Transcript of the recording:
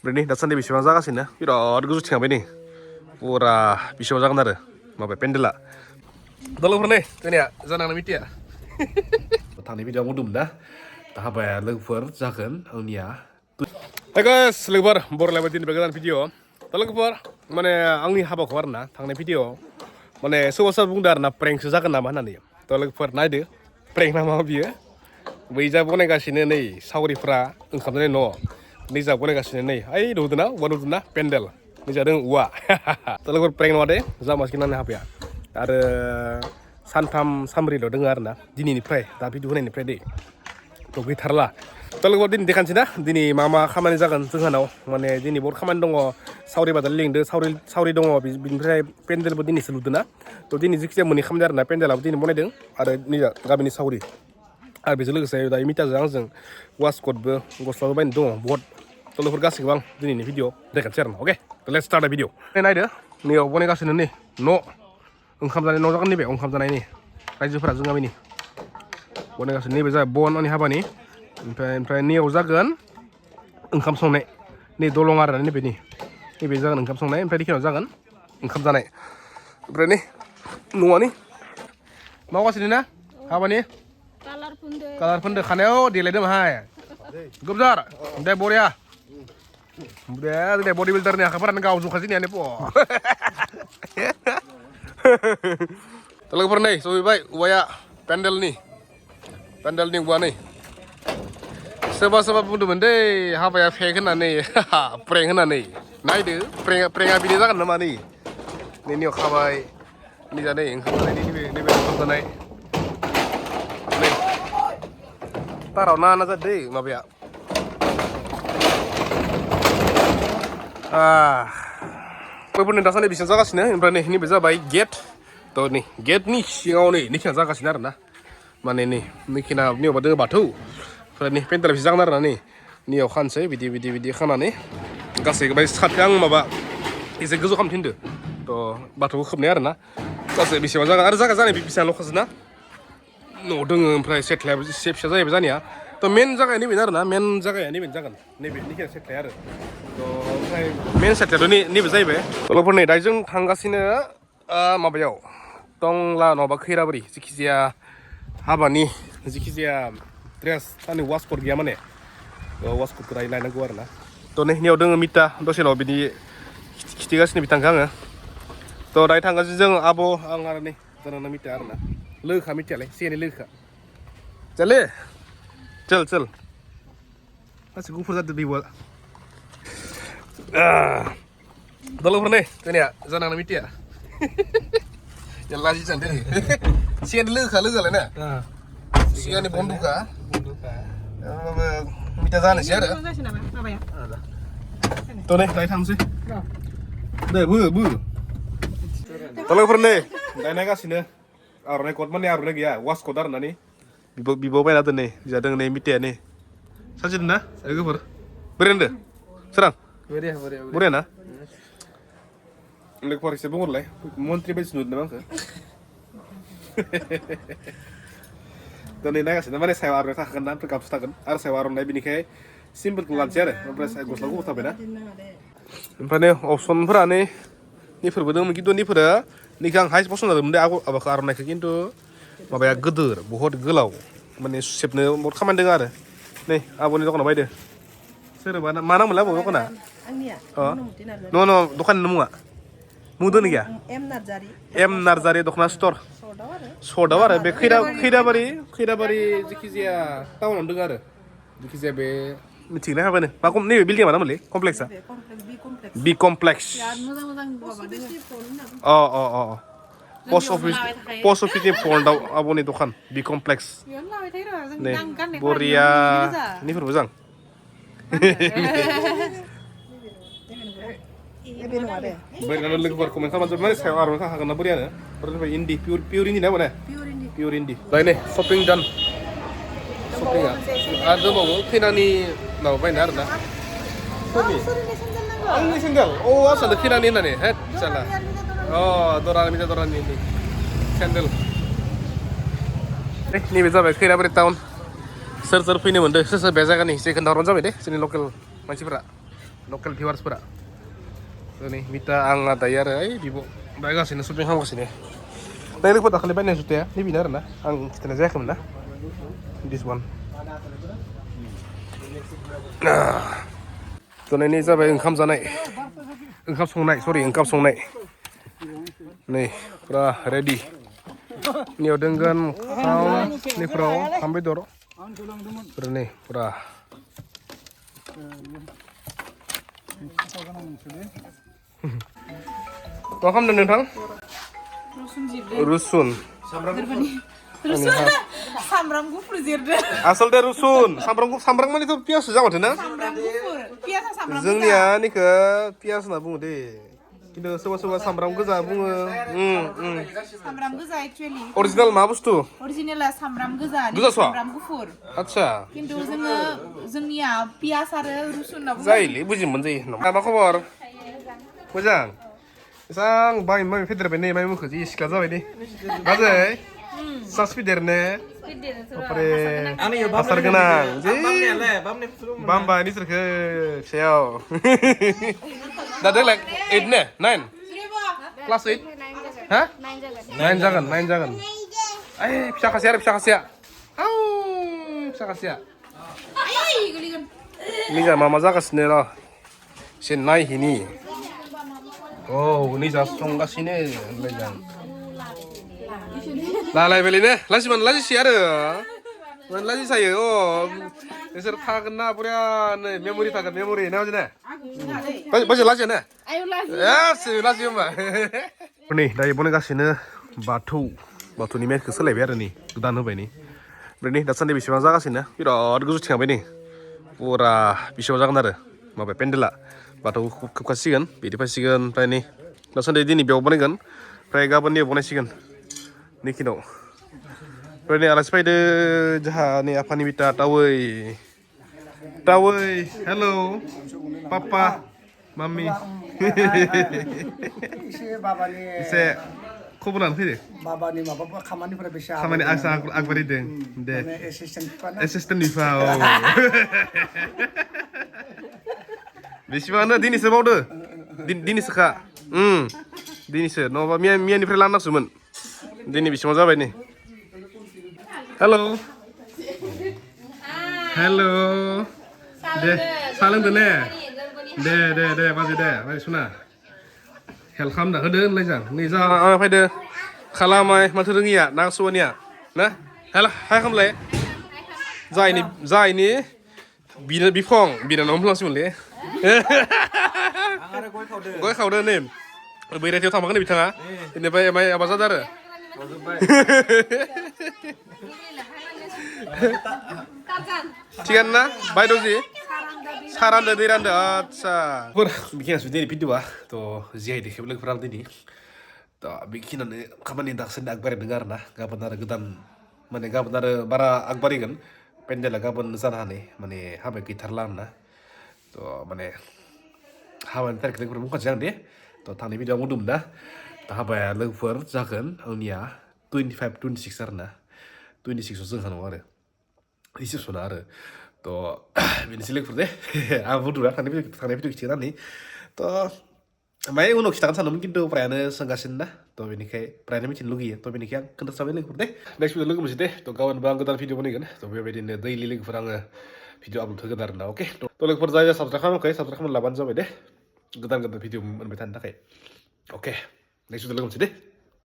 ओमफ्राय नै दासान्दि बेसेबां जागासिनो बिराद गोजौ थिखांबाय नै फुरा बेसेबां जागोन आरो माबा पेन्डेला लोगोफोर नै जोंनिया जानांगौ मिथिया थांनाय भिडिअ बुंदोंमोन ना दा हाबाया लोगोफोर जागोन आंनिया गाइस लोगोफोर बरलायबाय दिनैबे गोदान भिडिअ दा लोगोफोर माने आंनि हाबाखौ आरो ना थांनाय भिडिअ माने सोरबा सोरबा बुंदों आरो ना प्रेंकसो जागोन नामा होननानै दा लोगोफोर नायदो प्रेंक ना मा बियो बैजा बनायगासिनो नै सावरिफ्रा ओंखाम जानाय न' निजा बनायगासिनो नै ओइ नुदोंना औवा नुदोंना पेन्डेल निजा दों औवा दा लोगोफोर प्रेंक नङा दे जामासिगोन आंनि हाबाया आरो सानथाम सानब्रैल' दङ आरो ना दिनैनिफ्राय दा भिडिअ होनायनिफ्राय दै थ' गैथारला दा लोगोफोर दिनै देखानोसै ना दिनै मा खामानि जागोन जोंहानाव माने दिनै बहुद खामानि दङ सावरि बादालि लिंदो सावरि दङ बिनिफ्राय पेन्डेलबो दिनैसो लुदों ना थ' दिनै जिखिजाया मोननै खामानि आरो ना पेन्डेलाबो दिनै बनायदों आरो निजा गामिनि सावरि आरो बेजों लोगोसे दायो मिटाजों आंजों वासकटबो गस्लाबो बायनो दङ बहुद लोगोफोर गासैखौबो आं दिनैनि भिडिअ देखानोसै आरो ना अके लेट्स स्टार्ट दा भिडिअ नायदो नैयाव बनायगासिनो नै न' ओंखाम जानाय न' जागोन नैबे ओंखाम जानायनि रायजोफोरा जों गामिनि बनायगासिनो नैबे जाबाय बन आंनि हाबानि ओमफ्राय नैयाव जागोन ओंखाम संनाय नै दलं आरो नैबे जागोन ओंखाम संनाय ओमफ्राय बेखिनियाव जागोन ओंखाम जानाय ओमफ्राय नै न'आनि मावगासिनो ना हाबानि कालार फोनदो खानायाव देलायदों माहाय गोबजार दे बरिया दे बडि बिल्डारनि आखाइफोरानो गावजोबखासै नेयानो प लोगोफोर नै सहैबाय औवाया पेन्डेलनि औवा नै सोरबा बुंदोंमोन दै हाबाया फेक होननानै प्रेंक होननानै नायदो प्रेंकआ बिदि जागोन नामा नै नैनियाव खाबाय निजा नै ओंखाम जानायनि नैबे ओंखाम जानाय नै ताराव नाना जादों दै माबाया बैफोरनो दासान्दि बेसेबां जागासिनो ओमफ्राय नै नैबे जाबाय गेट थ' नै गेटनि सिङाव नै निखिना जागासिनो आरो ना माने नै निखिना नियावबा दोङो बाथौ ओमफ्राय नै पेन्डेला बेसे जागोन आरो ना नैयाव खानोसै बिदि खानानै गासैखौबो साथखौ आं माबा एसे गोजौ खालामनो थिनदो थ' बाथौखौ खोबनाय आरो ना गासै बेसेबां जागोन आरो जागा जानाय बेसेबांल'खासो ना न' दोङो ओमफ्राय सेथ्लायाबो एसे फिसा जाहैबाय जानाया थ' मेन जागाया नैबेनो आरो ना मेन जागाया नैबेनो जागोन नैबे निखिना सेथ्लाया आरो थ' ओमफ्राय मेन सेथ्लायाथ' नैबे जाहैबाय लोगोफोर नै दा जों थांगासिनो माबायाव टंला नङाबा खैराबारि जिखिजाया हाबानि जिखिजाया ड्रेस आंनि वासकट गैया माने वासकटखौ दायो लायनांगौ आरो ना थ' नै नियाव दोङो मिटा दसेनाव बिदि खिथिगासिनो बिथांखौ आङो थ' दायो थांगासिनो जों आब' आं आरो नै जानांगौ मिटा आरो ना लोगोखा मिथियालाय एसे लोगोखा चले चल गासै गुफुर जादों बिब'आ लोगोफोर नै जोंनिया जानांगौ मिथिया लाजि जानो सिगांनि लोगोआलाय ना सिगांनि बन्दुखा मिटा जानोसै आरो थ' नै दायो थांसै दे बो लोगोफोर नै दायो नायगासिनो आर'नाइ कट माने आर'नाइ गैया वासकट आरो ना नै बिब' बायना दोन नै जादों नै मिटाया नै सानसे ना लोगोफोर बोरै होनदो सोरां बरिया ना लोगोफोर एसे बुंहरलाय मन्त्रि बायदिसो नुदों नामा आंखो दिनै नायगासिनो माने सायाव आर'नाइ थाखागोन ना ओमफ्राय गामसा थागोन आरो सायाव आर'नाइ बिनिखाय सिम्पोलखौ लानोसै आरो ओमफ्राय गस्ला गुफुर थाबायना ओमफ्राय नै अपसनफोरा नैफोरबो दंमोन खिन्थु नैफोरो नैखौ आं हाइस पसन्द जादोंमोन दे माबाखौ आर'नाइखौ खिन्थु माबाया गोदोर बहुद गोलाव माने सेबनो बहुद खामानि दङ आरो नै आब'नि दखानाव बायदो सोरबा मा नाममोनलाय आबौ दखाना न' दखाननि मुङा मुं दोननो गैया एम नार्जारि दख'ना स्ट'र सर्टआव आरो बे खैराबारि जिखिजाया टाउनावनो दङ आरो जिखिजाया बे मिथिगोना हाबानो मा नैबे बिल्डिंआ मा नाममोनलै कमप्लेक्सआ बि कमप्लेक्स पस्ट अफिसनि फ्रन्टआव आब'नि दखान बि कमप्लेक्स नै बरिया नैफोरबो मोजां लोगोफोर कमेन्ट खालामबानो माने सायाव आर'नाइ थाखागोन ना बोरियानो इन्दि पियर इन्दि ना माने पियर इन्दि दायो नै शपिं डान शपिंआ आरो दंबावो खैनानि माबा बायना आरो ना आंनि सेन्देल आसानो खैनानि होननानै हेद साला दरानि सेन्देल नैबे जाबाय खैराबारि टाउन सोर फैनो मोनदों सोर बे जायगानि एसे खोन्थाहरबानो जाबाय दे जोंनि लकेल मानसिफोरा local viewersफोरा ini Mita ang dayo आरो ओइ बिब' बायगासिनो शपिं खालामगासिनो नै लोगोफोर दाखालि बायनाय जुथाया नैबेनो आरोना आं खिथानाय जायाखैमोन ना this one दोनैनि जाबाय ओंखाम जानाय ओंखाम संनाय नै फुरा रेडि नियाव दोनगोन नैफोराव खाम बेदर नै फुरा मा खालामदों नोंथां रुसुन सामब्राम गुफुर जिरदो आसलथे रुसुन सामब्राम मानेथ' पियाससो जामारथो ना सामब्राम गुफुर पियासा सामब्राम जोंनिया निखो पियास होनना बुङो दे खिन्थु सोरबा सामब्राम गोजा बुङो सामब्राम गोजा एक्चुअली अरिजिनेल मा बुस्थु अरिजिनेला सामब्राम गोजा गोजासो? सामब्राम गुफुर आतसा खिन्थु जोंनिया पियास आरो रुसुन होनना बुङो जायोलै बुजि मोनजायो मा खबर मोजां एसां बाय फेदेरबाय नै माय मुखो जि सिख्ला जाबाय नै बाजै सास फेदेरनो ओमफ्राय हासार गोनां जि बामबा निसोरखो फिसायाव दा देग्लाय 8 ने 9 क्लास 8 हा 9 जागोन ओइ फिसा खासेया आउ फिसा खासेया निजा मा जागासिनो र' एसे नायहैनि औ निजा संगासिनो होनलायदां लालायबायलै लाजिसै आरो मानो लाजि जायो नोंसोर थागोन ना बुरैयानो मेम'रि थागोन मेम'रि ना बाजै लाजिया ना लाजियो होमबा नै दायो बनायगासिनो बाथौनि मेटखौ सोलायबाय आरो नै गोदान होबाय नै ओमफ्राय नै दासान्दि बेसेबां जागासिनो बिराद गोजौ थिखांबाय नै फुरा बेसेबां जागोन आरो माबा पेन्देला बाथौखौ खोबखासिगोन बिदि फैसिगोन ओमफ्राय नै दासान्दि दिनै बेयाव बनायगोन ओमफ्राय गाबोन नैयाव बनायसिगोन निखिनाव ओमफ्राय नै आलासि फैदो जोंहा नै आफानि बिथा टावै हेल' पापा माम्मी एसे खबर लानो फैदो बाबानि माबा खामानिफोरा बेसे खामानि आगबारिदों दे एसिस्टेन्ट बिफा औ बेसेबांनो दिनैसो मावदो दिनैसोखा दिनैसो नङाबा मियानिफ्राय लानांसोमोन दिनै बेसेबां जाबाय नै हेल' दे साहा लोंदो ने दे बाजै सुना हेल्प खालामना होदो होनलायजां नै जा फैदो खालामाय माथो रोङिया नांसुवानिया ना हाय खालामलाय जायनि बिफं बिनानाव होनलांसिमोनलै गय खावदो नै बैराथियाव थांबागोन बिथाङा बेनिफ्राय माबा जादों आरो थिगानो ना बायद'जि सा रानदो दै रानदो आदसा बेखिनियासो दिनै भिडिअ'आ थ' जिहाय देखायबाय लोगोफोरा दिनै थ' बेखिनियानो खामानि दासान्दि आगबारिदों आरो ना गाबोन आरो गोदान माने गाबोन आरो बारा आगबारिगोन पेन्डेला गाबोन जानो हानाय माने हाबाया गैथारला आरोना थ' माने हाबानि तारिखखौ लोगोफोर बुंखानोसै आं दे थ' थांनाय भिडिअ'आव बुंदोंमोन ना थ' हाबाया लोगोफोर जागोन आंनिया 25-26 आरो ना 26आव जोंहा नङा आरो रिसेपसना आरो थ' बेनोसै लोगोफोर दे आं बुंदोंना थांनाय भिडिअ खिथिनानै थ' ओमफ्राय उनाव खिथागोन सानदोंमोन खिन्थु फ्रायानो सोंगासिनो ना थ' बेनिखाय फ्रायानो मिथिनो लुगैयो थ' बेनिखाय आं खोन्थासाबाय लोगोफोर दे नेक्स्ट भिडिअ लोगो मोनसै दे थ' गाबोनबो आं गोदान भिडिअ बानायगोन थ' बेबायदिनो दैलि लोगोफोर आङो भिडिअ आपल'ड होगोन आरो ना अके थ' लोगोफोर जाय साबसक्राइब खालामना लाबानो जाबाय दे गोदान भिडिअ मोनबाय थानो थाखाय अके नेक्स्ट भिडिअ लोगो मोनसै दे